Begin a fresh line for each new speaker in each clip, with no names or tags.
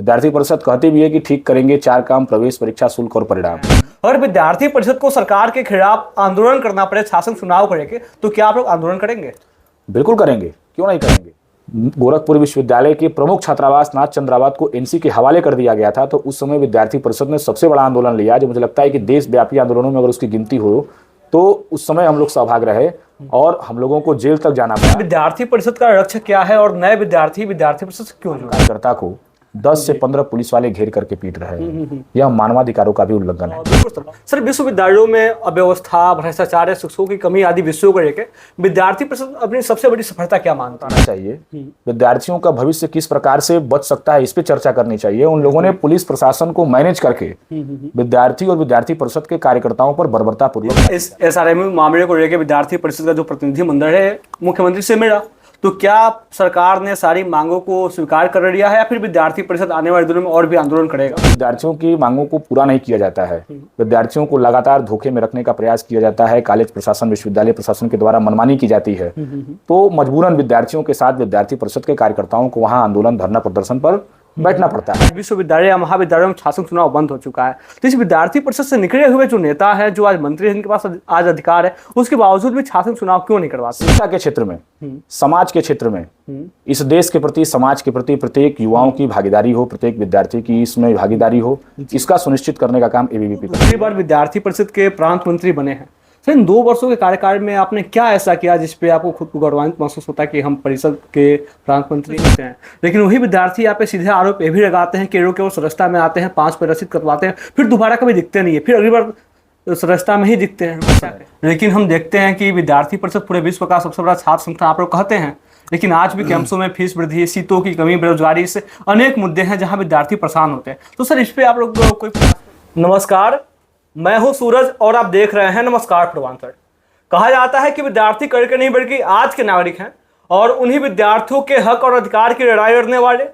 विद्यार्थी परिषद कहती भी है कि ठीक करेंगे 4 काम, प्रवेश परीक्षा शुल्क और परिणाम।
अगर विद्यार्थी परिषद को सरकार के खिलाफ आंदोलन करना पड़े, शासन चुनाव करेंगे, तो क्या आप लोग आंदोलन करेंगे?
बिल्कुल करेंगे, क्यों नहीं करेंगे। गोरखपुर विश्वविद्यालय के प्रमुख छात्रावास नाथ चंद्रावत को एनसी के हवाले कर दिया गया था, तो उस समय विद्यार्थी परिषद ने सबसे बड़ा आंदोलन लिया, जो मुझे लगता है कि देशव्यापी आंदोलनों में अगर उसकी गिनती हो तो उस समय हम लोग सहभागी रहे और हम लोगों को जेल तक जाना पड़ा।
विद्यार्थी परिषद का लक्ष्य क्या है और नए विद्यार्थी परिषद से क्यों जुड़े?
कार्यकर्ता को 10 से 15 पुलिस वाले घेर करके पीट रहे हैं, यह मानवाधिकारों का भी उल्लंघन है।
सर, विश्वविद्यालयों में अव्यवस्था, भ्रष्टाचार, शिक्षकों की कमी आदि विषयों को लेकर विद्यार्थी परिषद अपनी सबसे बड़ी सफलता क्या मानता है?
चाहिए विद्यार्थियों का भविष्य किस प्रकार से बच सकता है, इस पे चर्चा करनी चाहिए। उन लोगों ने पुलिस प्रशासन को मैनेज करके विद्यार्थी और विद्यार्थी परिषद के कार्यकर्ताओं पर बर्बरतापूर्वक
इस SRMU मामले को लेकर विद्यार्थी परिषद का जो प्रतिनिधिमंडल है मुख्यमंत्री से मिला, तो क्या सरकार ने सारी मांगों को स्वीकार कर लिया है या फिर विद्यार्थी परिषद आने वाले दिनों में और भी आंदोलन करेगा?
विद्यार्थियों की मांगों को पूरा नहीं किया जाता है, विद्यार्थियों को लगातार धोखे में रखने का प्रयास किया जाता है, कॉलेज प्रशासन, विश्वविद्यालय प्रशासन के द्वारा मनमानी की जाती है, तो मजबूरन विद्यार्थियों के साथ विद्यार्थी परिषद के कार्यकर्ताओं को वहां आंदोलन, धरना प्रदर्शन पर बैठना पड़ता है।
विश्वविद्यालय या महाविद्यालयों में शासन चुनाव बंद हो चुका है, तो इस विद्यार्थी परिषद से निकले हुए जो नेता है, जो आज मंत्री है, जिनके पास आज अधिकार है, उसके बावजूद भी शासन चुनाव क्यों नहीं करवाते?
शिक्षा के क्षेत्र में, समाज के क्षेत्र में, इस देश के प्रति, समाज के प्रति प्रत्येक युवाओं की भागीदारी हो, प्रत्येक विद्यार्थी की इसमें भागीदारी हो, इसका सुनिश्चित करने का काम एबीवीपी करता है।
पिछली बार विद्यार्थी परिषद के प्रांत मंत्री बने हैं, सर इन 2 वर्षों के कार्यकाल में आपने क्या ऐसा किया जिसपे आपको खुद को गौरवान्वित महसूस होता है कि हम परिषद के प्रांत मंत्री हैं? लेकिन वही विद्यार्थी यहाँ पे सीधे आरोप ये भी लगाते हैं कि केवल सदस्यता में आते हैं, 5 प्रदर्शित करवाते हैं, फिर दोबारा कभी दिखते नहीं है, फिर अगली बार सदस्यता में ही दिखते हैं। लेकिन हम देखते हैं कि विद्यार्थी परिषद पूरे विश्व का सबसे बड़ा छात्र संगठन आप लोग कहते हैं, लेकिन आज भी कैंपसों में फीस वृद्धि, सीटों की कमी, बेरोजगारी से अनेक मुद्दे हैं जहाँ विद्यार्थी परेशान होते हैं। तो सर इस पे आप लोग कोई? नमस्कार, मैं हूं सूरज और आप देख रहे हैं नमस्कार पूर्वांचल। कहा जाता है कि विद्यार्थी कल के नहीं बल्कि आज के नागरिक हैं और उन्हीं विद्यार्थियों के हक और अधिकार की लड़ाई लड़ने वाले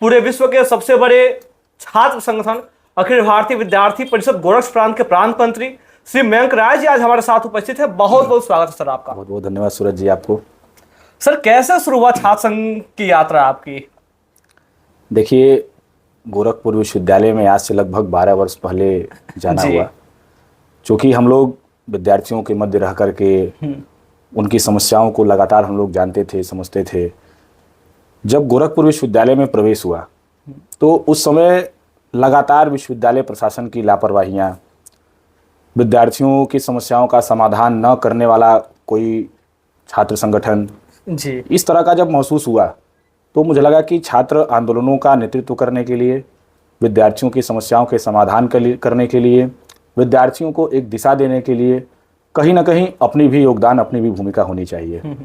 पूरे विश्व के सबसे बड़े छात्र संगठन अखिल भारतीय विद्यार्थी परिषद गोरखपुर प्रांत के प्रांत मंत्री श्री मयंक राय जी आज हमारे साथ उपस्थित है। बहुत बहुत स्वागत है सर आपका।
बहुत बहुत धन्यवाद सूरज जी आपको।
सर कैसे शुरू हुआ छात्र संघ की यात्रा आपकी?
देखिए, गोरखपुर विश्वविद्यालय में आज से लगभग 12 वर्ष पहले जाना हुआ, चूँकि हम लोग विद्यार्थियों के मध्य रह करके उनकी समस्याओं को लगातार हम लोग जानते थे, समझते थे। जब गोरखपुर विश्वविद्यालय में प्रवेश हुआ तो उस समय लगातार विश्वविद्यालय प्रशासन की लापरवाहियाँ, विद्यार्थियों की समस्याओं का समाधान न करने वाला कोई छात्र संगठन
जी, इस
तरह का जब महसूस हुआ तो मुझे लगा कि छात्र आंदोलनों का नेतृत्व करने के लिए, विद्यार्थियों की समस्याओं के समाधान करने के लिए, विद्यार्थियों को एक दिशा देने के लिए कहीं ना कहीं अपनी भी योगदान, अपनी भी भूमिका होनी चाहिए।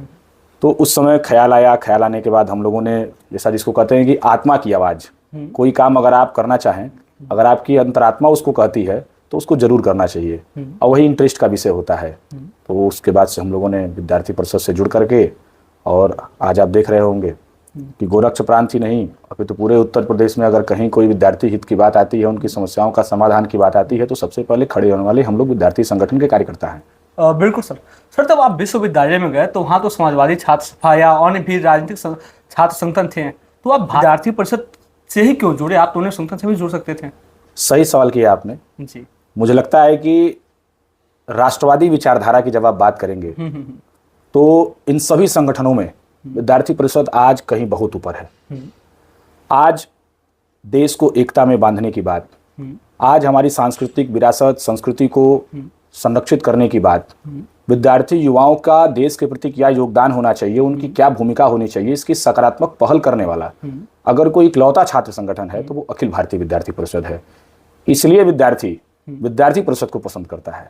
तो उस समय ख्याल आया। ख्याल आने के बाद हम लोगों ने, जैसा जिसको कहते हैं कि आत्मा की आवाज़, कोई काम अगर आप करना चाहें, अगर आपकी अंतरात्मा उसको कहती है तो उसको जरूर करना चाहिए, और वही इंटरेस्ट का विषय होता है। तो उसके बाद से हम लोगों ने विद्यार्थी परिषद से जुड़ करके, और आज आप देख रहे होंगे कि गोरखपुर प्रांत ही नहीं, अभी तो पूरे उत्तर प्रदेश में अगर कहीं कोई विद्यार्थी हित की बात आती है, उनकी समस्याओं का समाधान की बात आती है, तो सबसे पहले खड़े होने वाले हम लोग विद्यार्थी संगठन के कार्यकर्ता हैं।
बिल्कुल सर। सर तब आप विश्वविद्यालय में गए तो वहाँ तो समाजवादी छात्र सभा या अन्य भी राजनीतिक छात्र संगठन थे, तो आप विद्यार्थी परिषद से ही क्यों जुड़े? आप तो उन्हें संगठन से भी जुड़ सकते थे।
सही सवाल किया आपने
जी।
मुझे लगता है कि राष्ट्रवादी विचारधारा की जब आप बात करेंगे तो इन सभी संगठनों में विद्यार्थी परिषद आज कहीं बहुत ऊपर है। आज देश को एकता में बांधने की बात, आज हमारी सांस्कृतिक विरासत, संस्कृति को संरक्षित करने की बात, विद्यार्थी युवाओं का देश के प्रति क्या योगदान होना चाहिए, उनकी क्या भूमिका होनी चाहिए, इसकी सकारात्मक पहल करने वाला अगर कोई इकलौता छात्र संगठन है तो वो अखिल भारतीय विद्यार्थी परिषद है। इसलिए विद्यार्थी परिषद को पसंद करता है।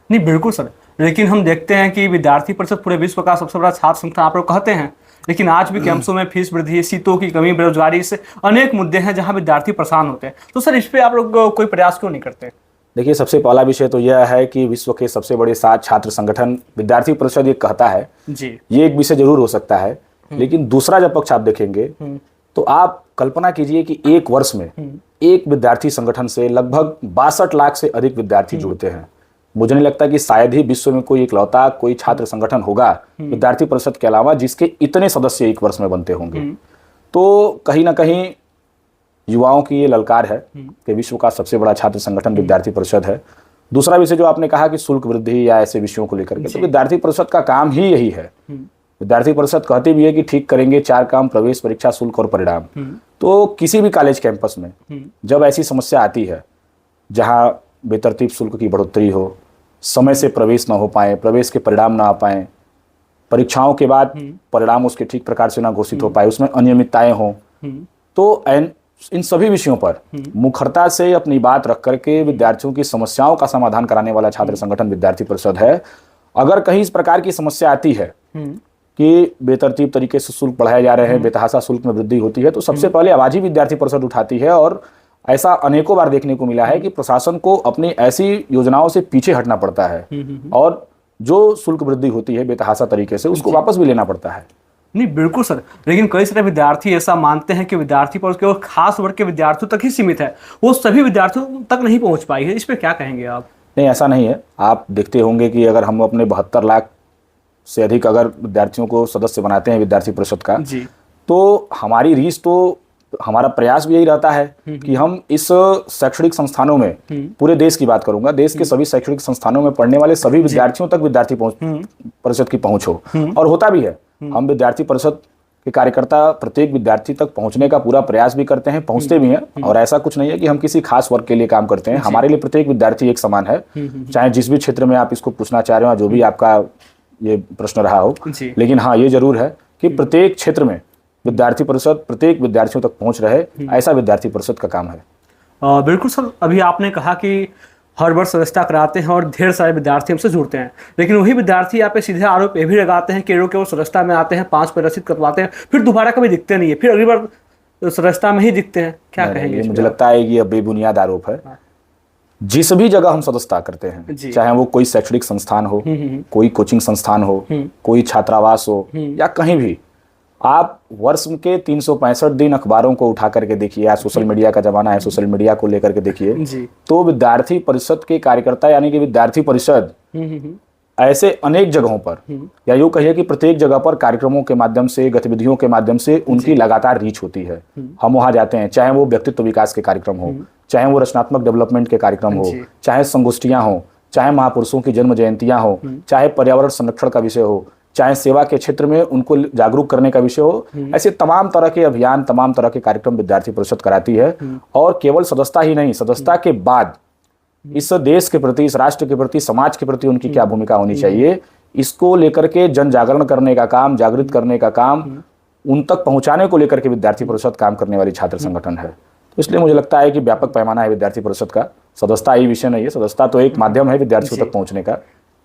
नहीं बिल्कुल सर, लेकिन हम देखते हैं कि विद्यार्थी परिषद पूरे विश्व का सबसे बड़ा छात्र संगठन आप लोग कहते हैं, लेकिन आज भी कैंपसों में फीस वृद्धि, सीटों की कमी, बेरोजगारी से अनेक मुद्दे हैं जहां विद्यार्थी परेशान होते हैं। तो सर इस पे आप लोग कोई प्रयास क्यों नहीं करते?
देखिए, सबसे पहला विषय तो यह है कि विश्व के सबसे बड़े 7 छात्र संगठन विद्यार्थी परिषद ये कहता है
जी, ये
एक विषय जरूर हो सकता है, लेकिन दूसरा जब पक्ष आप देखेंगे तो आप कल्पना कीजिए कि एक वर्ष में एक विद्यार्थी संगठन से लगभग 62 लाख से अधिक विद्यार्थी जुड़ते हैं। मुझे नहीं लगता कि शायद ही विश्व में कोई इकलौता कोई छात्र संगठन होगा विद्यार्थी परिषद के अलावा जिसके इतने सदस्य एक वर्ष में बनते होंगे। तो कहीं ना कहीं युवाओं की ये ललकार है कि विश्व का सबसे बड़ा छात्र संगठन विद्यार्थी परिषद है। दूसरा विषय जो आपने कहा कि शुल्क वृद्धि या ऐसे विषयों को लेकर के, तो विद्यार्थी परिषद का काम ही यही है। विद्यार्थी परिषद कहती भी है कि ठीक करेंगे 4 काम: प्रवेश, परीक्षा, शुल्क और परिणाम। तो किसी भी कॉलेज कैंपस में जब ऐसी समस्या आती है जहां बेतरतीब शुल्क की बढ़ोतरी हो, समय से प्रवेश ना हो पाए, प्रवेश के परिणाम ना आ पाए, परीक्षाओं के बाद परिणाम उसके ठीक प्रकार से ना घोषित हो पाए, उसमें अनियमितताएं हों, तो इन सभी विषयों पर मुखरता से अपनी बात रख करके विद्यार्थियों की समस्याओं का समाधान कराने वाला छात्र संगठन विद्यार्थी परिषद है। अगर कहीं इस प्रकार की समस्या आती है कि बेतरतीब तरीके से शुल्क बढ़ाए जा रहे हैं, बेतहाशा शुल्क में वृद्धि होती है, तो सबसे पहले आवाज ही विद्यार्थी परिषद उठाती है। और ऐसा अनेकों बार देखने को मिला है कि प्रशासन को अपनी ऐसी योजनाओं से पीछे हटना पड़ता है और जो शुल्क वृद्धि होती है बेतहाशा तरीके से, उसको वापस भी लेना पड़ता है।
नहीं, बिल्कुल सर, लेकिन कई सारे विद्यार्थी ऐसा मानते हैं कि विद्यार्थी पर केवल खास वर्ग के विद्यार्थियों तक ही सीमित है, वो सभी विद्यार्थियों तक नहीं पहुंच पाई है। इस पे क्या कहेंगे आप?
नहीं, ऐसा नहीं है। आप देखते होंगे कि अगर हम अपने 72 लाख से अधिक अगर विद्यार्थियों को सदस्य बनाते हैं विद्यार्थी परिषद का जी, तो हमारी रीच, तो हमारा प्रयास भी यही रहता है कि हम इस शैक्षणिक संस्थानों में, पूरे देश की बात करूंगा, देश के सभी शैक्षणिक संस्थानों में पढ़ने वाले सभी विद्यार्थियों तक विद्यार्थी परिषद की पहुंच हो। और होता भी है। हम विद्यार्थी परिषद के कार्यकर्ता प्रत्येक विद्यार्थी तक पहुंचने का पूरा प्रयास भी करते हैं, पहुंचते भी हैं। और ऐसा कुछ नहीं है कि हम किसी खास वर्ग के लिए काम करते हैं। हमारे लिए प्रत्येक विद्यार्थी एक समान है, चाहे जिस भी क्षेत्र में आप इसको पूछना चाह रहे हो, जो भी आपका ये प्रश्न रहा हो। लेकिन हाँ, ये जरूर है कि प्रत्येक क्षेत्र में विद्यार्थी परिषद प्रत्येक विद्यार्थियों तक पहुंच रहे, ऐसा विद्यार्थी परिषद का काम है।
बिल्कुल सर, अभी आपने कहा कि हर वर्ष सदस्यता कराते हैं और ढेर सारे विद्यार्थी हमसे जुड़ते हैं, लेकिन वही विद्यार्थी यहाँ पे सीधे आरोप ये भी लगाते हैं कि केवल सदस्यता में आते हैं, 5 प्रदर्शित करवाते हैं, फिर दोबारा कभी दिखते नहीं है, फिर अगली बार सदस्यता में ही दिखते हैं। क्या कहेंगे?
मुझे लगता है ये बेबुनियाद आरोप है। जिस भी जगह हम सदस्यता करते हैं, चाहे वो कोई शैक्षणिक संस्थान हो, कोई कोचिंग संस्थान हो, कोई छात्रावास हो, या कहीं भी, आप वर्ष के 365 दिन अखबारों को उठा करके देखिए, या सोशल मीडिया का जमाना है, सोशल मीडिया को लेकर के देखिए, तो विद्यार्थी परिषद के कार्यकर्ता यानी कि विद्यार्थी परिषद ऐसे अनेक जगहों पर, या यूं कहिए कि प्रत्येक जगह पर कार्यक्रमों के माध्यम से, गतिविधियों के माध्यम से उनकी लगातार रीच होती है। हम वहां जाते हैं, चाहे वो व्यक्तित्व विकास के कार्यक्रम हो, चाहे वो रचनात्मक डेवलपमेंट के कार्यक्रम हो, चाहे संगोष्ठियां हो, चाहे महापुरुषों की जन्म जयंतियां हो, चाहे पर्यावरण संरक्षण का विषय हो, चाहे सेवा के क्षेत्र में उनको जागरूक करने का विषय हो, ऐसे तमाम तरह के अभियान, तमाम तरह के कार्यक्रम विद्यार्थी परिषद कराती है। और केवल सदस्यता ही नहीं, सदस्यता के बाद इस देश के प्रति, इस राष्ट्र के प्रति, समाज के प्रति उनकी क्या भूमिका होनी चाहिए, इसको लेकर के जन जागरण करने का काम, जागृत करने का काम, उन तक पहुंचाने को लेकर के विद्यार्थी परिषद काम करने वाली छात्र संगठन है। तो इसलिए मुझे लगता है कि व्यापक पैमाना है विद्यार्थी परिषद का। सदस्यता ही विषय नहीं है, सदस्यता तो एक माध्यम है विद्यार्थियों तक पहुंचने का।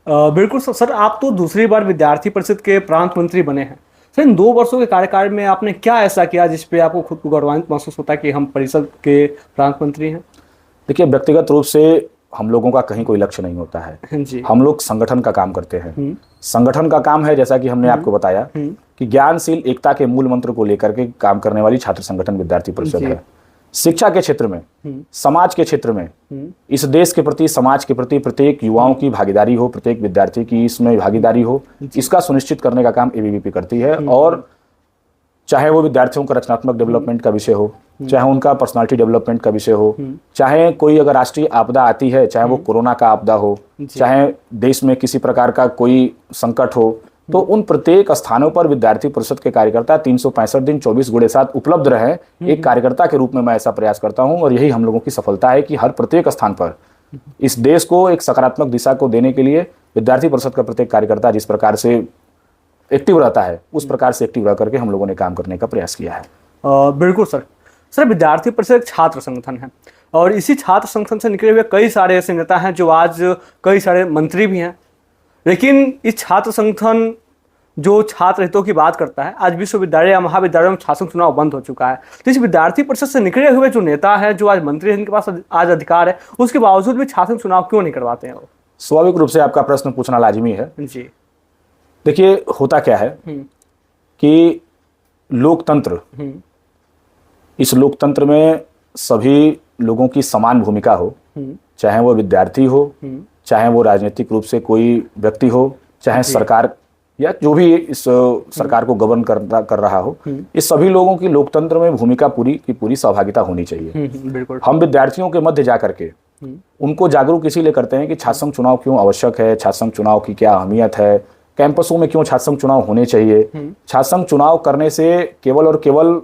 बिल्कुल सर, आप तो दूसरी बार विद्यार्थी परिषद के प्रांत मंत्री बने हैं। सर, इन 2 वर्षों के कार्यकाल में आपने क्या ऐसा किया जिसपे आपको खुद को गौरवान्वित महसूस होता है कि हम परिषद के प्रांत मंत्री हैं?
देखिए, व्यक्तिगत रूप से हम लोगों का कहीं कोई लक्ष्य नहीं होता है जी। हम लोग संगठन का काम करते हैं। संगठन का काम है, जैसा कि हमने आपको बताया, कि ज्ञानशील एकता के मूल मंत्र को लेकर के काम करने वाली छात्र संगठन विद्यार्थी परिषद है। शिक्षा के क्षेत्र में, समाज के क्षेत्र में, इस देश के प्रति, समाज के प्रति प्रत्येक युवाओं की भागीदारी हो, प्रत्येक विद्यार्थी की इसमें भागीदारी हो, इसका सुनिश्चित करने का काम एबीवीपी करती है। और चाहे वो विद्यार्थियों का रचनात्मक डेवलपमेंट का विषय हो, चाहे उनका पर्सनालिटी डेवलपमेंट का विषय हो, चाहे कोई अगर राष्ट्रीय आपदा आती है, चाहे वो कोरोना का आपदा हो, चाहे देश में किसी प्रकार का कोई संकट हो, तो उन प्रत्येक स्थानों पर विद्यार्थी परिषद के कार्यकर्ता 365 दिन 24/7 उपलब्ध रहे। एक कार्यकर्ता के रूप में मैं ऐसा प्रयास करता हूं, और यही हम लोगों की सफलता है कि हर प्रत्येक स्थान पर इस देश को एक सकारात्मक दिशा को देने के लिए विद्यार्थी परिषद का प्रत्येक कार्यकर्ता जिस प्रकार से एक्टिव रहता है, उस प्रकार से एक्टिव रह करके हम लोगों ने काम करने का प्रयास किया है।
बिल्कुल सर, विद्यार्थी परिषद एक छात्र संगठन है, और इसी छात्र संगठन से निकले हुए कई सारे ऐसे नेता हैं जो आज कई सारे मंत्री भी हैं। लेकिन इस छात्र संगठन जो छात्र हितों की बात करता है, आज विश्वविद्यालय या महाविद्यालयों में छात्र चुनाव बंद हो चुका है। तो इस विद्यार्थी परिषद से निकले हुए जो नेता है, जो आज मंत्री हैं, जिनके पास आज अधिकार है, उसके बावजूद भी छात्र चुनाव क्यों नहीं करवाते हैं?
स्वाभाविक रूप से आपका प्रश्न पूछना लाजिमी है
जी।
देखिए, होता क्या है कि लोकतंत्र, इस लोकतंत्र में सभी लोगों की समान भूमिका हो, चाहे वो विद्यार्थी हो, चाहे वो राजनीतिक रूप से कोई व्यक्ति हो, चाहे सरकार या जो भी इस सरकार को गवर्न कर रहा हो, इस सभी लोगों की लोकतंत्र में भूमिका पूरी की पूरी सहभागिता होनी चाहिए।
बिल्कुल।
हम विद्यार्थियों के मध्य जा करके उनको जागरूक इसीलिए करते हैं कि छात्र संघ चुनाव क्यों आवश्यक है, छात्र संघ चुनाव की क्या अहमियत है, कैंपसों में क्यों छात्र संघ चुनाव होने चाहिए। छात्र संघ चुनाव करने से केवल और केवल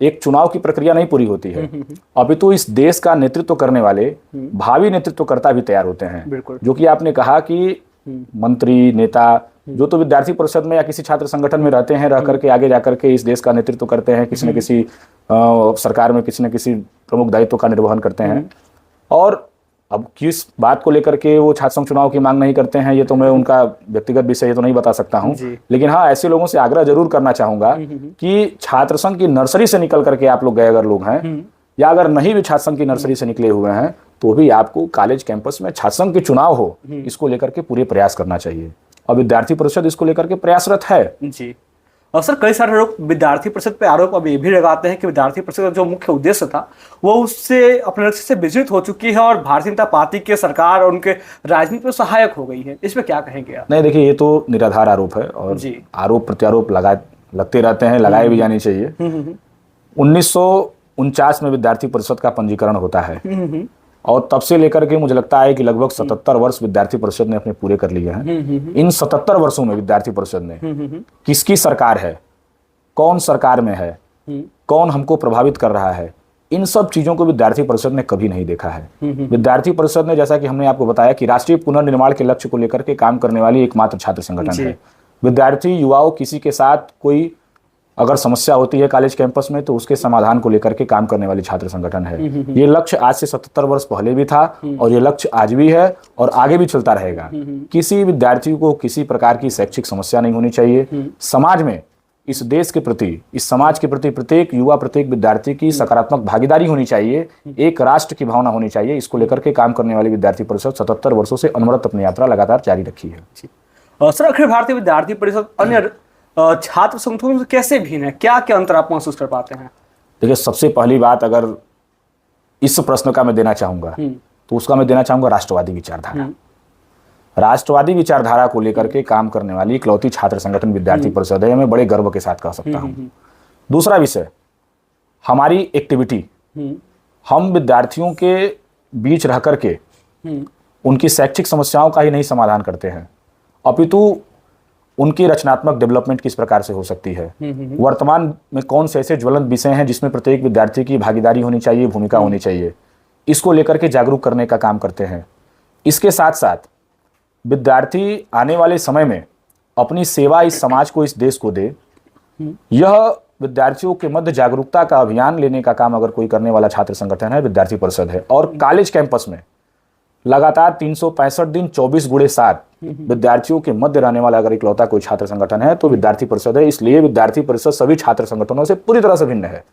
एक चुनाव की प्रक्रिया नहीं पूरी होती है, अपितु इस देश का नेतृत्व करने वाले भावी नेतृत्वकर्ता भी तैयार होते हैं। जो कि आपने कहा कि मंत्री, नेता जो तो विद्यार्थी परिषद में या किसी छात्र संगठन में रहते हैं, रह करके आगे जाकर के इस देश का नेतृत्व करते हैं, किसी न किसी सरकार में किसी न किसी प्रमुख दायित्व का निर्वहन करते हैं। और अब किस बात को लेकर के वो छात्र संघ चुनाव की मांग नहीं करते हैं, ये तो मैं उनका व्यक्तिगत विषय ये तो नहीं बता सकता हूं, लेकिन हाँ ऐसे लोगों से आग्रह जरूर करना चाहूंगा कि छात्र संघ की नर्सरी से निकल करके आप लोग गए अगर लोग हैं, या अगर नहीं भी छात्र संघ की नर्सरी से निकले हुए हैं, तो भी आपको कॉलेज कैंपस में छात्र संघ के चुनाव हो, इसको लेकर के पूरे प्रयास करना चाहिए। और विद्यार्थी परिषद इसको लेकर के प्रयासरत है
जी। और सर कई सारे लोग विद्यार्थी परिषद पे आरोप अब ये भी लगाते हैं कि विद्यार्थी परिषद का जो मुख्य उद्देश्य था वो उससे अपने लक्ष्य से विचलित हो चुकी है और भारतीय जनता पार्टी के सरकार और उनके राजनीति में सहायक हो गई है। इसमें क्या कहेंगे आप?
नहीं, देखिए ये तो निराधार आरोप है और आरोप प्रत्यारोप लगते रहते हैं, लगाए भी जानी चाहिए। 1949 में विद्यार्थी परिषद का पंजीकरण होता है और तब से लेकर के मुझे लगता है कि लगभग 77 वर्ष विद्यार्थी परिषद ने अपने पूरे कर लिए हैं। इन 77 वर्षों में विद्यार्थी परिषद ने किसकी सरकार है, कौन सरकार में है, कौन हमको प्रभावित कर रहा है, इन सब चीजों को विद्यार्थी परिषद ने कभी नहीं देखा है। विद्यार्थी परिषद ने, जैसा कि हमने आपको बताया, कि राष्ट्रीय पुनर्निर्माण के लक्ष्य को लेकर के काम करने वाली एकमात्र छात्र संगठन है। विद्यार्थी युवाओं किसी के साथ कोई अगर समस्या होती है कॉलेज कैंपस में तो उसके समाधान को लेकर के काम करने वाली छात्र संगठन है। ये लक्ष्य आज से 77 वर्ष पहले भी था और ये लक्ष्य आज भी है और आगे भी चलता रहेगा। किसी विद्यार्थी को किसी प्रकार की शैक्षिक समस्या नहीं होनी चाहिए। समाज में, इस देश के प्रति, इस समाज के प्रति प्रत्येक युवा, प्रत्येक विद्यार्थी की सकारात्मक भागीदारी होनी चाहिए, एक राष्ट्र की भावना होनी चाहिए। इसको लेकर के काम करने वाली विद्यार्थी परिषद 77 वर्षों से अनवरत अपनी यात्रा लगातार जारी रखी है।
सर अखिल भारतीय विद्यार्थी परिषद अन्य छात्र संगठनों से कैसे भिन्न है, क्या क्या अंतर आप महसूस कर पाते हैं?
देखिए, सबसे पहली बात अगर इस प्रश्न का मैं देना चाहूंगा तो उसका मैं देना चाहूंगा राष्ट्रवादी विचारधारा। राष्ट्रवादी विचारधारा को लेकर के काम करने वाली इकलौती छात्र संगठन विद्यार्थी परिषद है, मैं बड़े गर्व के साथ कह सकता हूं। दूसरा विषय, हमारी एक्टिविटी, हम विद्यार्थियों के बीच रह करके उनकी शैक्षिक समस्याओं का ही नहीं समाधान करते हैं, अपितु उनकी रचनात्मक डेवलपमेंट किस प्रकार से हो सकती है, वर्तमान में कौन से ऐसे ज्वलंत विषय हैं जिसमें प्रत्येक विद्यार्थी की भागीदारी होनी चाहिए, भूमिका होनी चाहिए, इसको लेकर के जागरूक करने का काम करते हैं। इसके साथ साथ विद्यार्थी आने वाले समय में अपनी सेवा इस समाज को, इस देश को दे, यह विद्यार्थियों के मध्य जागरूकता का अभियान लेने का काम अगर कोई करने वाला छात्र संगठन है, विद्यार्थी परिषद है। और कॉलेज कैंपस में लगातार 365 दिन 24/7 विद्यार्थियों के मध्य रहने वाला अगर इकलौता कोई छात्र संगठन है तो विद्यार्थी परिषद है। इसलिए विद्यार्थी परिषद सभी छात्र संगठनों से पूरी तरह से भिन्न है।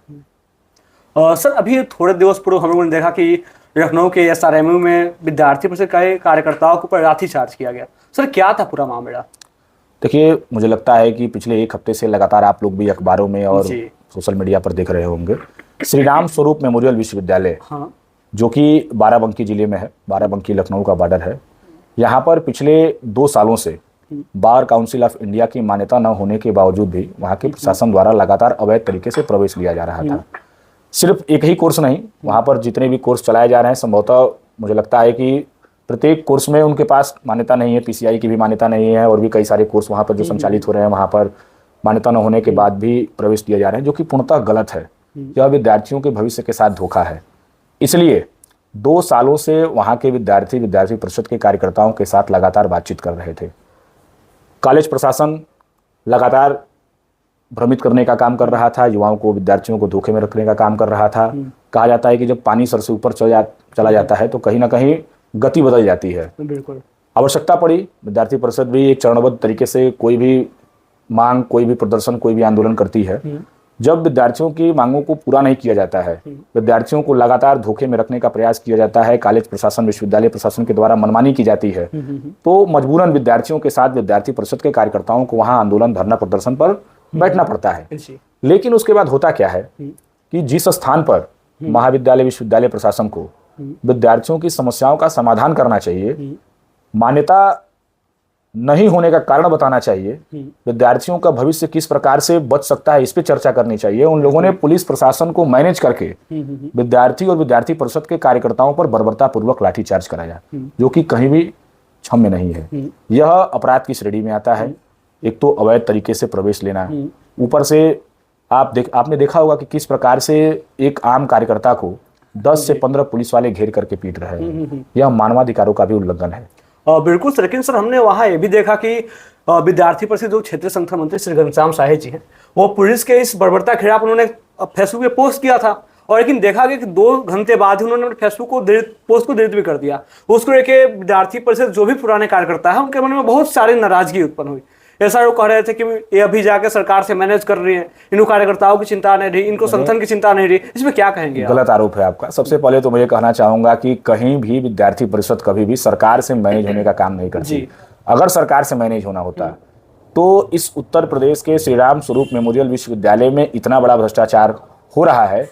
सर अभी थोड़े दिवस पूर्व हम लोगों ने देखा कि लखनऊ के SRMU में विद्यार्थी परिषद के कार्यकर्ताओं के ऊपर लाठीचार्ज किया गया। सर क्या था पूरा मामला?
देखिए, मुझे लगता है कि पिछले एक हफ्ते से लगातार आप लोग भी अखबारों में और सोशल मीडिया पर देख रहे होंगे, श्री राम स्वरूप मेमोरियल विश्वविद्यालय जो कि बाराबंकी जिले में है, बाराबंकी लखनऊ का बॉर्डर है, यहाँ पर पिछले 2 सालों से बार काउंसिल ऑफ इंडिया की मान्यता न होने के बावजूद भी वहाँ के प्रशासन द्वारा लगातार अवैध तरीके से प्रवेश लिया जा रहा था। सिर्फ एक ही कोर्स नहीं, वहाँ पर जितने भी कोर्स चलाए जा रहे हैं, संभवतः मुझे लगता है कि प्रत्येक कोर्स में उनके पास मान्यता नहीं है, PCI की भी मान्यता नहीं है, और भी कई सारे कोर्स वहाँ पर जो संचालित हो रहे हैं वहाँ पर मान्यता न होने के बाद भी प्रवेश दिए जा रहे हैं, जो कि पूर्णतः गलत है। यह विद्यार्थियों के भविष्य के साथ धोखा है। इसलिए 2 सालों से वहाँ के विद्यार्थी परिषद के कार्यकर्ताओं के साथ लगातार बातचीत कर रहे थे। कॉलेज प्रशासन लगातार भ्रमित करने का काम कर रहा था, युवाओं को, विद्यार्थियों को धोखे में रखने का काम कर रहा था। कहा जाता है कि जब पानी सर से ऊपर चला जाता है तो कहीं ना कहीं गति बदल जाती है।
बिल्कुल
आवश्यकता पड़ी, विद्यार्थी परिषद भी एक चरणबद्ध तरीके से कोई भी मांग, कोई भी प्रदर्शन, कोई भी आंदोलन करती है। जब विद्यार्थियों की मांगों को पूरा नहीं किया जाता है, विद्यार्थियों को लगातार धोखे में रखने का प्रयास किया जाता है, कॉलेज प्रशासन, विश्वविद्यालय प्रशासन के द्वारा मनमानी की जाती है, तो मजबूरन विद्यार्थियों के साथ विद्यार्थी परिषद के कार्यकर्ताओं को वहां आंदोलन, धरना प्रदर्शन पर बैठना पड़ता है। लेकिन उसके बाद होता क्या है कि जिस स्थान पर महाविद्यालय, विश्वविद्यालय प्रशासन को विद्यार्थियों की समस्याओं का समाधान करना चाहिए, मान्यता नहीं होने का कारण बताना चाहिए, विद्यार्थियों का भविष्य किस प्रकार से बच सकता है इस पे चर्चा करनी चाहिए। उन लोगों ने पुलिस प्रशासन को मैनेज करके विद्यार्थी और विद्यार्थी परिषद के कार्यकर्ताओं पर बर्बरतापूर्वक लाठीचार्ज कराया, जो कि कहीं भी क्षम्य नहीं है। यह अपराध की श्रेणी में आता है। एक तो अवैध तरीके से प्रवेश लेना, ऊपर से आपने देखा होगा कि किस प्रकार से एक आम कार्यकर्ता को 10 से 15 पुलिस वाले घेर करके पीट रहे हैं। यह मानवाधिकारों का भी उल्लंघन है।
बिल्कुल सर, लेकिन सर हमने वहाँ ये भी देखा कि विद्यार्थी परिषद जो क्षेत्रीय संगठन मंत्री श्री घनश्याम साहे जी हैं, वो पुलिस के इस बर्बरता के खिलाफ उन्होंने फेसबुक पे पोस्ट किया था, और लेकिन देखा गया कि 2 घंटे बाद ही उन्होंने फेसबुक को पोस्ट को डिलीट भी कर दिया। उसको लेकर विद्यार्थी परिषद जो भी पुराने कार्यकर्ता है उनके मन में बहुत सारी नाराजगी उत्पन्न हुई। ऐसा वो कह रहे थे कि ये अभी जाके सरकार से मैनेज कर रही है, इनको कार्यकर्ताओं की चिंता नहीं रही, इनको संगठन की चिंता नहीं रही। इसमें क्या कहेंगे आप?
गलत आरोप है आपका। सबसे पहले तो मुझे कहना चाहूंगा कि कहीं भी विद्यार्थी परिषद कभी भी सरकार से मैनेज होने का काम नहीं करती। अगर सरकार से मैनेज होना होता तो इस उत्तर प्रदेश के श्री राम स्वरूप मेमोरियल विश्वविद्यालय में इतना बड़ा भ्रष्टाचार हो रहा है,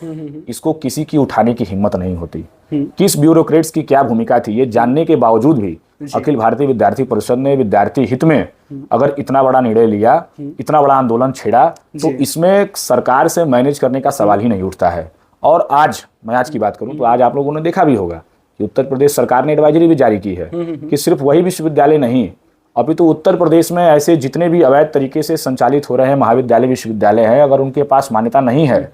इसको किसी की उठाने की हिम्मत नहीं होती। किस ब्यूरोक्रेट्स की क्या भूमिका थी ये जानने के बावजूद भी अखिल भारतीय विद्यार्थी परिषद ने विद्यार्थी हित में अगर इतना बड़ा निर्णय लिया, इतना बड़ा आंदोलन छेड़ा, तो इसमें सरकार से मैनेज करने का सवाल ही नहीं उठता है। और आज मैं आज की बात करूं तो आज आप लोगों ने देखा भी होगा कि उत्तर प्रदेश सरकार ने एडवाइजरी भी जारी की है कि सिर्फ वही विश्वविद्यालय नहीं, अभी तो उत्तर प्रदेश में ऐसे जितने भी अवैध तरीके से संचालित हो रहे हैं महाविद्यालय विश्वविद्यालय हैं, अगर उनके पास मान्यता नहीं है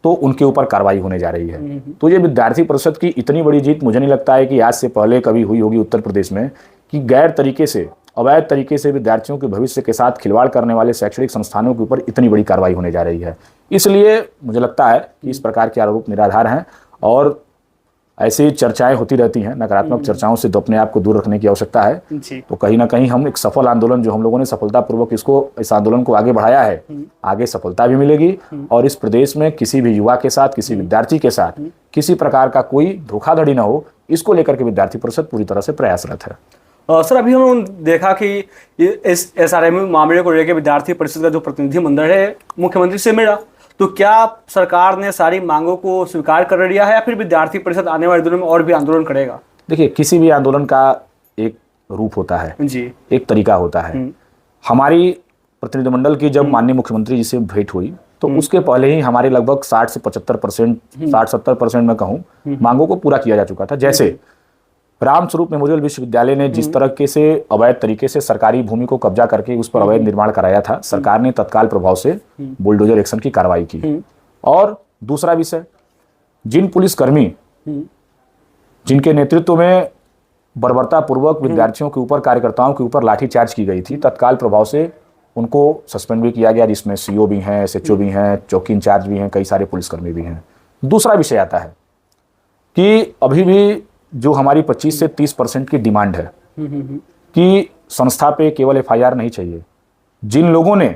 तो उनके ऊपर कार्रवाई होने जा रही है। तो ये विद्यार्थी परिषद की इतनी बड़ी जीत मुझे नहीं लगता है कि आज से पहले कभी हुई होगी उत्तर प्रदेश में, कि गैर तरीके से अवैध तरीके से विद्यार्थियों के भविष्य के साथ खिलवाड़ करने वाले शैक्षणिक संस्थानों के ऊपर इतनी बड़ी कार्रवाई होने जा रही है। इसलिए मुझे लगता है कि इस प्रकार के आरोप निराधार हैं और ऐसी चर्चाएं होती रहती हैं। नकारात्मक चर्चाओं से तो अपने आप को दूर रखने की आवश्यकता है। तो कहीं ना कहीं हम एक सफल आंदोलन जो हम लोगों ने सफलतापूर्वक इस आंदोलन को आगे बढ़ाया है, आगे सफलता भी मिलेगी और इस प्रदेश में किसी भी युवा के साथ, किसी विद्यार्थी के साथ किसी प्रकार का कोई धोखाधड़ी ना हो, इसको लेकर के विद्यार्थी परिषद पूरी तरह से प्रयासरत है।
सर अभी हमने देखा कि इस SRMU मामले को लेकर विद्यार्थी परिषद का जो प्रतिनिधि मंडल है मुख्यमंत्री से मिला, तो क्या सरकार ने सारी मांगों को स्वीकार कर लिया है या फिर विद्यार्थी परिषद आने वाले दिनों में और भी आंदोलन करेगा?
देखिए, किसी भी आंदोलन का एक रूप होता है जी, एक तरीका होता है। हमारी प्रतिनिधिमंडल की जब माननीय मुख्यमंत्री जी से भेंट हुई तो उसके पहले ही हमारे लगभग 60 से 75%, 60-70% में कहूँ, मांगों को पूरा किया जा चुका था। जैसे रामस्वरूप मेमोरियल विश्वविद्यालय ने जिस तरह से अवैध तरीके से सरकारी भूमि को कब्जा करके उस पर अवैध निर्माण कराया था, सरकार ने तत्काल प्रभाव से बुलडोजर एक्शन की कार्रवाई की। और दूसरा विषय, जिन पुलिसकर्मी जिनके नेतृत्व में बर्बरतापूर्वक विद्यार्थियों के ऊपर, कार्यकर्ताओं के ऊपर लाठीचार्ज की गई थी, तत्काल प्रभाव से उनको सस्पेंड भी किया गया, जिसमें CO भी हैं, SHO भी हैं, चौकी इंचार्ज भी हैं, कई सारे पुलिसकर्मी भी हैं। दूसरा विषय आता है कि अभी भी जो हमारी 25 से 30% की डिमांड है कि संस्था पे केवल FIR नहीं चाहिए। जिन लोगों ने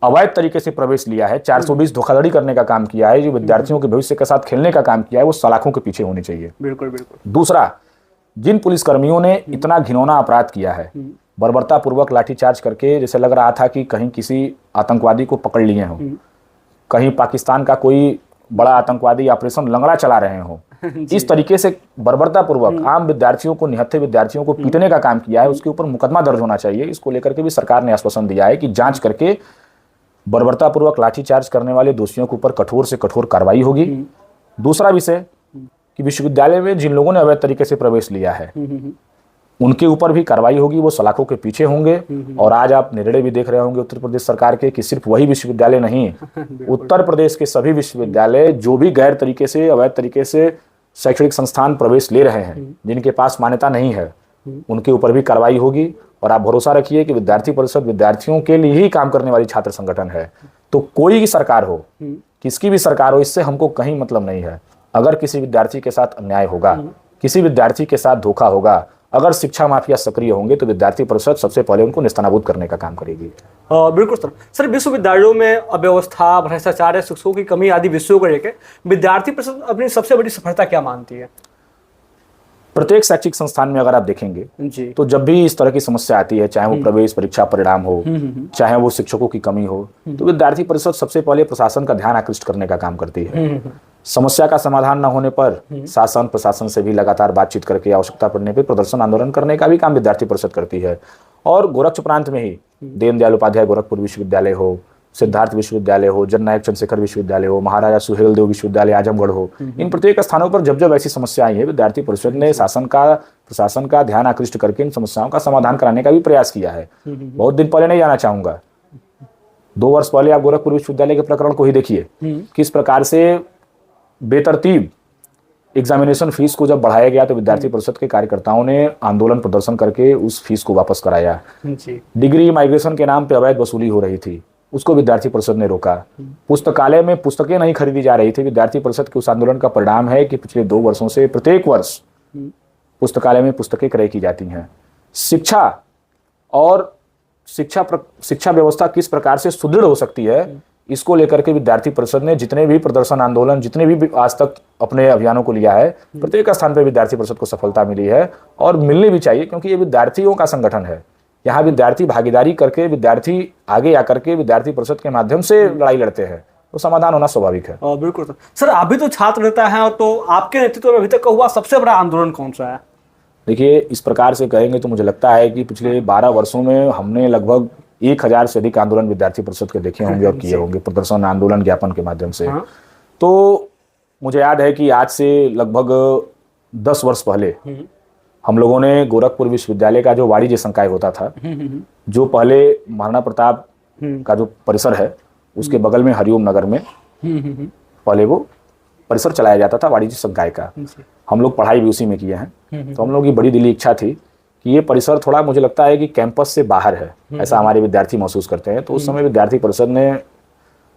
अवैध तरीके से प्रवेश लिया है, 420 धोखाधड़ी करने का काम किया है, जो विद्यार्थियों के भविष्य के साथ खेलने का काम किया है, वो सलाखों के पीछे होने चाहिए।
बिल्कुल बिल्कुल।
दूसरा, जिन पुलिसकर्मियों ने इतना घिनौना अपराध किया है, बर्बरतापूर्वक लाठीचार्ज करके, जैसे लग रहा था कि कहीं किसी आतंकवादी को पकड़ लिए हों, कहीं पाकिस्तान का कोई बड़ा आतंकवादी ऑपरेशन लंगड़ा चला रहे हों, इस तरीके से बर्बरतापूर्वक आम विद्यार्थियों को, निहत्थे विद्यार्थियों को पीटने का काम किया है, उसके ऊपर मुकदमा दर्ज होना चाहिए। इसको लेकर के भी सरकार ने आश्वासन दिया है कि जांच करके बर्बरतापूर्वक लाठीचार्ज करने वाले दोषियों के ऊपर कठोर से कठोर कार्रवाई होगी। दूसरा विषय कि विश्वविद्यालय में जिन लोगों ने अवैध तरीके से प्रवेश लिया है उनके ऊपर भी कार्रवाई होगी, वो सलाखों के पीछे होंगे। और आज आप निर्णय भी देख रहे होंगे उत्तर प्रदेश सरकार के कि सिर्फ वही विश्वविद्यालय नहीं, उत्तर प्रदेश के सभी विश्वविद्यालय जो भी गैर तरीके से, अवैध तरीके से शैक्षणिक संस्थान प्रवेश ले रहे हैं, जिनके पास मान्यता नहीं है, उनके ऊपर भी कार्रवाई होगी। और आप भरोसा रखिए कि विद्यार्थी परिषद विद्यार्थियों के लिए ही काम करने वाली छात्र संगठन है। तो कोई भी सरकार हो, किसकी भी सरकार हो, इससे हमको कहीं मतलब नहीं है। अगर किसी विद्यार्थी के साथ अन्याय होगा, किसी विद्यार्थी के साथ धोखा होगा, अगर शिक्षा माफिया सक्रिय होंगे, तो विद्यार्थी परिषद सबसे पहले उनको नेस्तनाबूद करने का काम करेगी।
बिल्कुल सर विश्वविद्यालयों में अव्यवस्था, भ्रष्टाचार, शिक्षकों की कमी आदि विषयों को लेकर विद्यार्थी परिषद अपनी सबसे बड़ी सफलता क्या मानती है?
प्रत्येक शैक्षिक संस्थान में अगर आप देखेंगे तो जब भी इस तरह की समस्या आती है, चाहे वो प्रवेश परीक्षा परिणाम हो, चाहे वो शिक्षकों की कमी हो, तो विद्यार्थी परिषद सबसे पहले प्रशासन का ध्यान आकृष्ट करने का काम करती है। समस्या का समाधान न होने पर शासन प्रशासन से भी लगातार बातचीत करके आवश्यकता पड़ने पर प्रदर्शन आंदोलन करने का भी काम विद्यार्थी परिषद करती है। और गोरक्ष प्रांत में ही दीनदयाल उपाध्याय गोरखपुर विश्वविद्यालय हो, सिद्धार्थ विश्वविद्यालय हो, जननायक चंद्रशेखर विश्वविद्यालय हो, महाराजा सुहेलदेव विश्वविद्यालय आजमगढ़ हो, इन प्रत्येक स्थानों पर जब जब ऐसी समस्या आई है, विद्यार्थी परिषद ने प्रशासन का ध्यान आकृष्ट करके इन समस्याओं का समाधान कराने का भी प्रयास किया है। बहुत दिन पहले नहीं जाना चाहूंगा, 2 वर्ष पहले आप गोरखपुर विश्वविद्यालय के प्रकरण को ही देखिए, किस प्रकार से बेतरतीब एग्जामिनेशन फीस को जब बढ़ाया गया तो विद्यार्थी परिषद के कार्यकर्ताओं ने आंदोलन प्रदर्शन करके उस फीस को वापस कराया। डिग्री माइग्रेशन के नाम पे अवैध वसूली हो रही थी, उसको विद्यार्थी परिषद ने रोका। पुस्तकालय में पुस्तकें नहीं खरीदी जा रही थी, विद्यार्थी परिषद के उस आंदोलन का परिणाम है कि पिछले 2 वर्षों से प्रत्येक वर्ष पुस्तकालय में पुस्तकें क्रय की जाती हैं। शिक्षा और शिक्षा व्यवस्था किस प्रकार से सुदृढ़ हो सकती है, इसको लेकर के विद्यार्थी परिषद ने जितने भी प्रदर्शन आंदोलन, जितने भी आज तक अपने अभियानों को लिया है, प्रत्येक स्थान पर विद्यार्थी परिषद को सफलता मिली है और मिलनी भी चाहिए, क्योंकि ये विद्यार्थियों का संगठन है। यहाँ विद्यार्थी भागीदारी करके, विद्यार्थी आगे आकर के विद्यार्थी परिषद के माध्यम से लड़ाई लड़ते हैं, तो समाधान होना स्वाभाविक है।
बिल्कुल सर, अभी तो छात्र नेता हैं, तो आपके नेतृत्व में अभी तक का हुआ सबसे बड़ा आंदोलन कौन सा है?
देखिए, इस प्रकार से कहेंगे तो मुझे लगता है कि पिछले 12 वर्षों में हमने लगभग 1000 से अधिक आंदोलन विद्यार्थी परिषद के देखे होंगे और किए होंगे, प्रदर्शन आंदोलन ज्ञापन के माध्यम से। तो मुझे याद है कि आज से लगभग 10 वर्ष पहले हम लोगों ने गोरखपुर विश्वविद्यालय का जो वाणिज्य संकाय होता था, जो पहले महाराणा प्रताप का जो परिसर है उसके बगल में हरिओम नगर में पहले वो परिसर चलाया जाता था वाणिज्य संकाय का। हम लोग पढ़ाई भी उसी में किए हैं, तो हम लोगों की बड़ी दिली इच्छा थी कि ये परिसर थोड़ा, मुझे लगता है कि कैंपस से बाहर है, ऐसा हमारे विद्यार्थी महसूस करते हैं। तो उस समय विद्यार्थी परिषद ने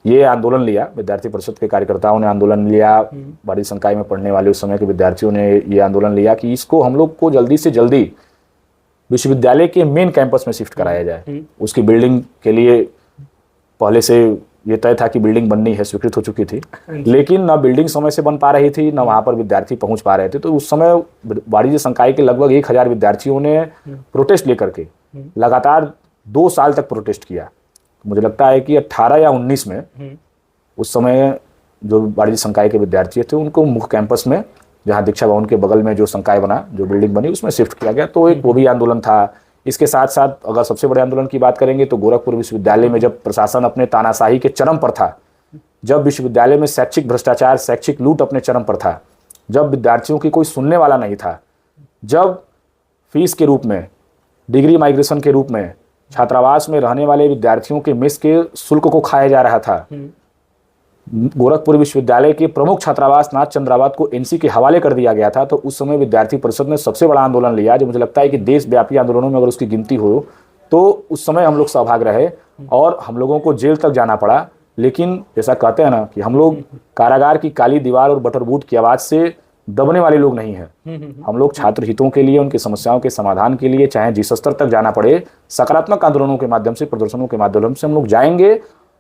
ये आंदोलन लिया, विद्यार्थी परिषद के कार्यकर्ताओं ने आंदोलन लिया, वाणिज्य संकाय में पढ़ने वाले उस समय के विद्यार्थियों ने ये आंदोलन लिया कि इसको हम लोग को जल्दी से जल्दी विश्वविद्यालय के मेन कैंपस में शिफ्ट कराया जाए। उसकी बिल्डिंग के लिए पहले से ये तय था कि बिल्डिंग बननी है, स्वीकृत हो चुकी थी, लेकिन न बिल्डिंग समय से बन पा रही थी, न वहां पर विद्यार्थी पहुंच पा रहे थे। तो उस समय वाणिज्य संकाय के लगभग 1000 विद्यार्थियों ने प्रोटेस्ट लेकर के लगातार 2 साल तक प्रोटेस्ट किया। मुझे लगता है कि 18 या 19 में उस समय जो वाणिज्य संकाय के विद्यार्थी थे उनको मुख्य कैंपस में, जहाँ दीक्षा भवन के बगल में जो संकाय बना, जो बिल्डिंग बनी, उसमें शिफ्ट किया गया। तो एक वो भी आंदोलन था। इसके साथ साथ अगर सबसे बड़े आंदोलन की बात करेंगे तो गोरखपुर विश्वविद्यालय में जब प्रशासन अपने तानाशाही के चरम पर था, जब विश्वविद्यालय में शैक्षिक भ्रष्टाचार, शैक्षिक लूट अपने चरम पर था, जब विद्यार्थियों की कोई सुनने वाला नहीं था, जब फीस के रूप में, डिग्री माइग्रेशन के रूप में छात्रावास में रहने वाले विद्यार्थियों के मेस के शुल्क को खाया जा रहा था, गोरखपुर विश्वविद्यालय के प्रमुख छात्रावास नाथ चंद्रावत को एनसी के हवाले कर दिया गया था। तो उस समय विद्यार्थी परिषद ने सबसे बड़ा आंदोलन लिया, जो मुझे लगता है कि देशव्यापी आंदोलनों में अगर उसकी गिनती हो तो उस समय हम लोग सहभागी रहे और हम लोगों को जेल तक जाना पड़ा। लेकिन जैसा कहते हैं ना कि हम लोग कारागार की काली दीवार और बटरबूट की आवाज़ से दबने वाले लोग नहीं हैं। हम लोग छात्र हितों के लिए, उनकी समस्याओं के समाधान के लिए, चाहे जिस स्तर तक जाना पड़े, सकारात्मक आंदोलनों के माध्यम से, प्रदर्शनों के माध्यम से हम लोग जाएंगे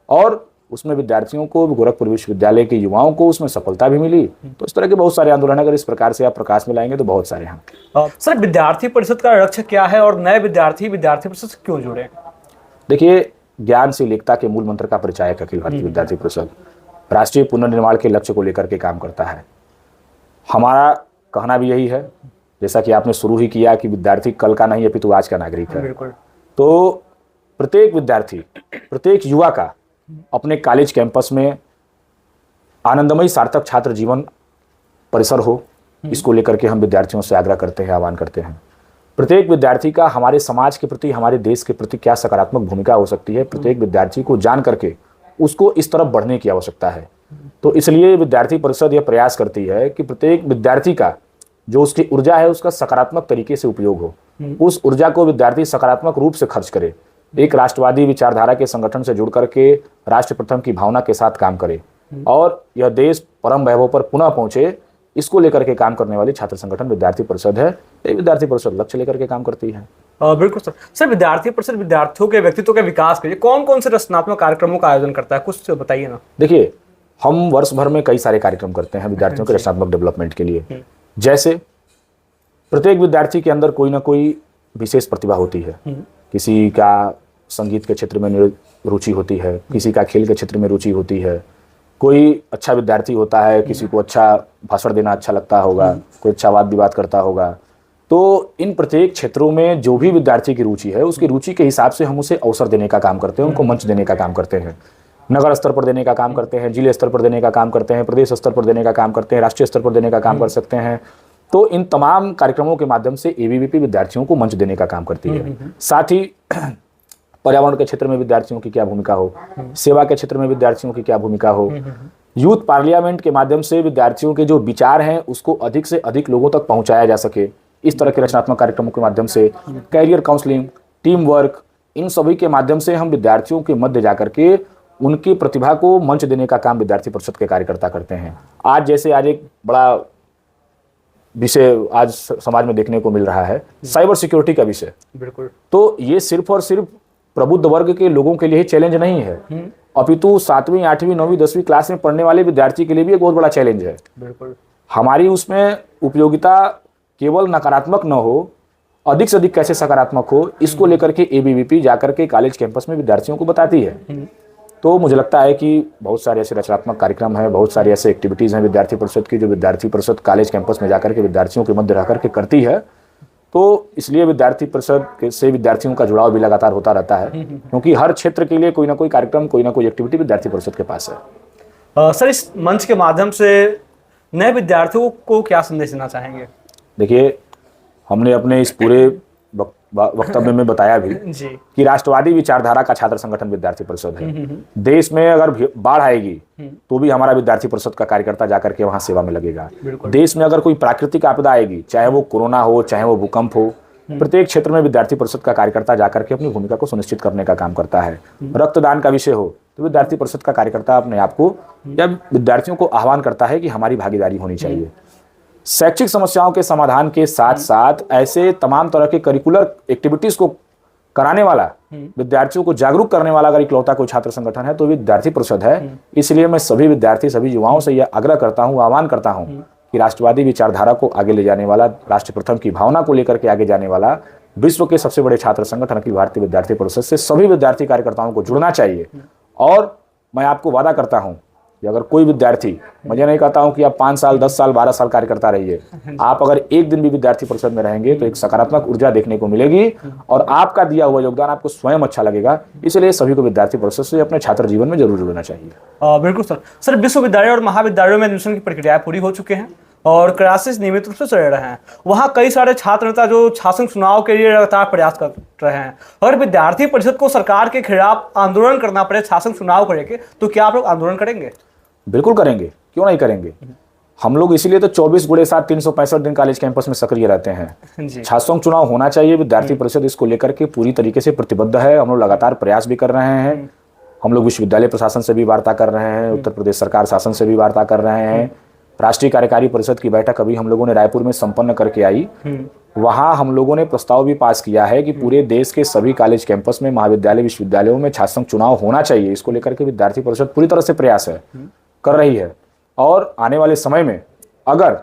और उसमें विद्यार्थियों को, गोरखपुर विश्वविद्यालय के युवाओं को उसमें सफलता भी मिली। तो इस तरह के बहुत सारे आंदोलन अगर इस प्रकार से आप प्रकाश में लाएंगे तो बहुत सारे हैं।
सर, विद्यार्थी परिषद का लक्ष्य क्या है और नए विद्यार्थी परिषद से क्यों जुड़े?
देखिए, ज्ञानशील एकता के मूल मंत्र का परिचायक अखिल भारतीय विद्यार्थी परिषद राष्ट्रीय पुनर्निर्माण के लक्ष्य को लेकर के काम करता है। हमारा कहना भी यही है, जैसा कि आपने शुरू ही किया कि विद्यार्थी कल का नहीं अपितु आज का नागरिक है। तो प्रत्येक विद्यार्थी, प्रत्येक युवा का अपने कॉलेज कैंपस में आनंदमयी सार्थक छात्र जीवन परिसर हो, इसको लेकर के हम विद्यार्थियों से आग्रह करते हैं, आह्वान करते हैं। प्रत्येक विद्यार्थी का हमारे समाज के प्रति, हमारे देश के प्रति क्या सकारात्मक भूमिका हो सकती है, प्रत्येक विद्यार्थी को जान करके उसको इस तरफ बढ़ने की आवश्यकता है। तो इसलिए विद्यार्थी परिषद यह प्रयास करती है कि प्रत्येक विद्यार्थी का जो उसकी ऊर्जा है उसका सकारात्मक तरीके से उपयोग हो, उस ऊर्जा को विद्यार्थी सकारात्मक रूप से खर्च करे, एक राष्ट्रवादी विचारधारा के संगठन से जुड़ करके राष्ट्र प्रथम की भावना के साथ काम करे और यह देश परम वैभव पर पुनः पहुंचे, इसको लेकर के काम करने वाली छात्र संगठन विद्यार्थी परिषद है। ये विद्यार्थी परिषद लक्ष्य लेकर के काम करती है।
बिल्कुल सर, विद्यार्थी परिषद विद्यार्थियों के व्यक्तित्व के विकास के लिए कौन कौन से रचनात्मक कार्यक्रमों का आयोजन करता है, कुछ बताइए ना।
देखिए, हम वर्ष भर में कई सारे कार्यक्रम करते हैं विद्यार्थियों के रचनात्मक डेवलपमेंट के लिए। जैसे प्रत्येक विद्यार्थी के अंदर कोई ना कोई विशेष प्रतिभा होती है, किसी का संगीत के क्षेत्र में रुचि होती है, किसी का खेल के क्षेत्र में रुचि होती है, कोई अच्छा विद्यार्थी होता है, किसी को अच्छा भाषण देना अच्छा लगता होगा, कोई अच्छा वाद विवाद करता होगा, तो इन प्रत्येक क्षेत्रों में जो भी विद्यार्थी की रुचि है, उसकी रुचि के हिसाब से हम उसे अवसर देने का काम करते हैं, उनको मंच देने का काम करते हैं। नगर स्तर पर देने का काम करते हैं, जिले स्तर पर देने का काम करते हैं, प्रदेश स्तर पर देने का काम करते हैं, राष्ट्रीय स्तर पर देने का काम कर सकते हैं। तो इन तमाम कार्यक्रमों के माध्यम से एबीवीपी विद्यार्थियों को मंच देने का काम करती है। साथ ही पर्यावरण के क्षेत्र में विद्यार्थियों की क्या भूमिका हो, सेवा के क्षेत्र में विद्यार्थियों की क्या भूमिका हो, यूथ पार्लियामेंट के माध्यम से विद्यार्थियों के जो विचार हैं उसको अधिक से अधिक लोगों तक पहुंचाया जा सके, इस तरह के रचनात्मक कार्यक्रमों के माध्यम से, कैरियर काउंसलिंग, टीम वर्क, इन सभी के माध्यम से हम विद्यार्थियों के मध्य जाकर के उनकी प्रतिभा को मंच देने का काम विद्यार्थी परिषद के कार्यकर्ता करते हैं। आज एक बड़ा विषय आज समाज में देखने को मिल रहा है, साइबर सिक्योरिटी का विषय।
बिल्कुल।
तो ये सिर्फ और सिर्फ प्रबुद्ध वर्ग के लोगों के लिए ही चैलेंज नहीं है, अपितु 7वीं, 8वीं, 9वीं, 10वीं क्लास में पढ़ने वाले विद्यार्थी के लिए भी एक बहुत बड़ा चैलेंज है।
बिल्कुल।
हमारी उसमें उपयोगिता केवल नकारात्मक न हो, अधिक से अधिक कैसे सकारात्मक हो, इसको लेकर के एबीवीपी जाकर के कॉलेज कैंपस में विद्यार्थियों को बताती है। तो मुझे लगता है कि बहुत सारे ऐसे रचनात्मक कार्यक्रम हैं, बहुत सारी ऐसे एक्टिविटीज़ हैं विद्यार्थी परिषद की, जो विद्यार्थी परिषद कॉलेज कैंपस में जाकर के विद्यार्थियों के मध्य रह करके करती है। तो इसलिए विद्यार्थी परिषद से विद्यार्थियों का जुड़ाव भी लगातार होता रहता है, क्योंकि हर क्षेत्र के लिए कोई ना कोई कार्यक्रम, कोई ना कोई एक्टिविटी विद्यार्थी परिषद के पास है।
सर, इस मंच के माध्यम से नए विद्यार्थियों को क्या संदेश देना चाहेंगे?
देखिए, हमने अपने इस पूरे वक्तव्य में बताया भी
जी
कि राष्ट्रवादी विचारधारा का छात्र संगठन विद्यार्थी परिषद है। देश में अगर बाढ़ आएगी तो भी हमारा विद्यार्थी परिषद का कार्यकर्ता जाकर के वहां सेवा में लगेगा। देश में अगर कोई प्राकृतिक आपदा आएगी, चाहे वो कोरोना हो, चाहे वो भूकंप हो, प्रत्येक क्षेत्र में विद्यार्थी परिषद का कार्यकर्ता जाकर के अपनी भूमिका को सुनिश्चित करने का काम करता है। रक्तदान का विषय हो तो विद्यार्थी परिषद का कार्यकर्ता अपने आप को या विद्यार्थियों को आह्वान करता है कि हमारी भागीदारी होनी चाहिए। शैक्षिक समस्याओं के समाधान के साथ साथ ऐसे तमाम तरह के करिकुलर एक्टिविटीज को कराने वाला, विद्यार्थियों को जागरूक करने वाला अगर इकलौता कोई छात्र संगठन है तो विद्यार्थी परिषद है। इसलिए मैं सभी विद्यार्थी, सभी युवाओं से यह आग्रह करता हूं, आह्वान करता हूं कि राष्ट्रवादी विचारधारा को आगे ले जाने वाला, राष्ट्र प्रथम की भावना को लेकर के आगे जाने वाला विश्व के सबसे बड़े छात्र संगठन अखिल भारतीय विद्यार्थी परिषद से सभी विद्यार्थी कार्यकर्ताओं को जुड़ना चाहिए। और मैं आपको वादा करता हूं कि अगर कोई विद्यार्थी, मुझे नहीं कहता हूं कि आप 5 साल, 10 साल, 12 साल कार्यकर्ता रहिए, आप अगर एक दिन भी विद्यार्थी परिषद में रहेंगे तो एक सकारात्मक ऊर्जा देखने को मिलेगी और आपका दिया हुआ योगदान आपको स्वयं अच्छा लगेगा। इसलिए सभी को विद्यार्थी परिषद से अपने छात्र जीवन में जरूर जुड़ना चाहिए।
बिल्कुल सर, विश्वविद्यालय और महाविद्यालयों में एडमिशन की प्रक्रियाएं पूरी हो चुके हैं और क्लासेस नियमित रूप से चल रहे हैं। वहाँ कई सारे छात्र नेता जो शासन चुनाव के लिए लगातार प्रयास कर रहे हैं। अगर विद्यार्थी परिषद को सरकार के खिलाफ आंदोलन करना पड़े शासन चुनाव को लेकर, तो क्या आप लोग आंदोलन करेंगे?
बिल्कुल करेंगे, क्यों नहीं करेंगे। हम लोग इसीलिए तो 24/7 365 दिन कॉलेज कैंपस में सक्रिय रहते हैं। छात्र चुनाव होना चाहिए, विद्यार्थी परिषद इसको लेकर के पूरी तरीके से प्रतिबद्ध है। हम लोग लगातार प्रयास भी कर रहे हैं। हम लोग विश्वविद्यालय प्रशासन से भी वार्ता कर रहे हैं, उत्तर प्रदेश सरकार शासन से भी वार्ता कर रहे हैं। राष्ट्रीय कार्यकारी परिषद की बैठक अभी हम लोगों ने रायपुर में संपन्न करके आई। वहां हम लोगों ने प्रस्ताव भी पास किया है कि पूरे देश के सभी कॉलेज कैंपस में, महाविद्यालय, विश्वविद्यालयों में छात्र चुनाव होना चाहिए। इसको लेकर के विद्यार्थी परिषद पूरी तरह से प्रयास कर रही है। और आने वाले समय में अगर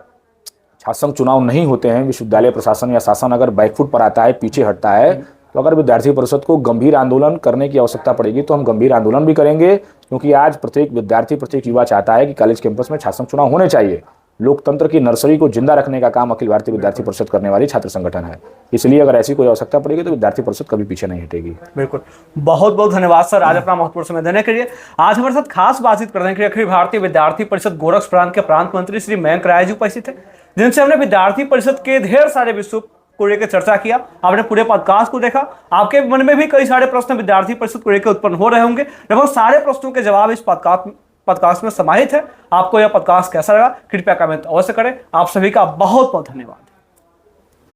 छात्र चुनाव नहीं होते हैं, विश्वविद्यालय प्रशासन या शासन अगर बैकफुट पर आता है, पीछे हटता है, तो अगर विद्यार्थी परिषद को गंभीर आंदोलन करने की आवश्यकता पड़ेगी तो हम गंभीर आंदोलन भी करेंगे। क्योंकि आज प्रत्येक विद्यार्थी, प्रत्येक युवा चाहता है कि कॉलेज कैंपस में छात्र चुनाव होने चाहिए। लोकतंत्र की नर्सरी को जिंदा रखने का काम अखिल भारतीय विद्यार्थी परिषद करने वाली छात्र संगठन है। इसलिए अगर ऐसी कोई आवश्यकता पड़ेगी तो विद्यार्थी परिषद कभी पीछे नहीं हटेगी।
बिल्कुल, बहुत बहुत धन्यवाद सर आज अपना महत्वपूर्ण समय देने के लिए। आज हमारे साथ खास बातचीत करने के लिए अखिल भारतीय विद्यार्थी परिषद गोरक्ष प्रांत के प्रांत मंत्री श्री मयंक राय जी उपस्थित थे, जिनसे हमने विद्यार्थी परिषद के ढेर सारे विषयों को लेकर चर्चा किया। आपने पूरे पॉडकास्ट को देखा, आपके मन में भी कई सारे प्रश्न विद्यार्थी परिषद को लेकर उत्पन्न हो रहे होंगे। लगभग सारे प्रश्नों के जवाब इस पॉडकास्ट में समाहित है। आपको यह पॉडकास्ट कैसा लगा कृपया कमेंट अवश्य करें। आप सभी का बहुत बहुत धन्यवाद।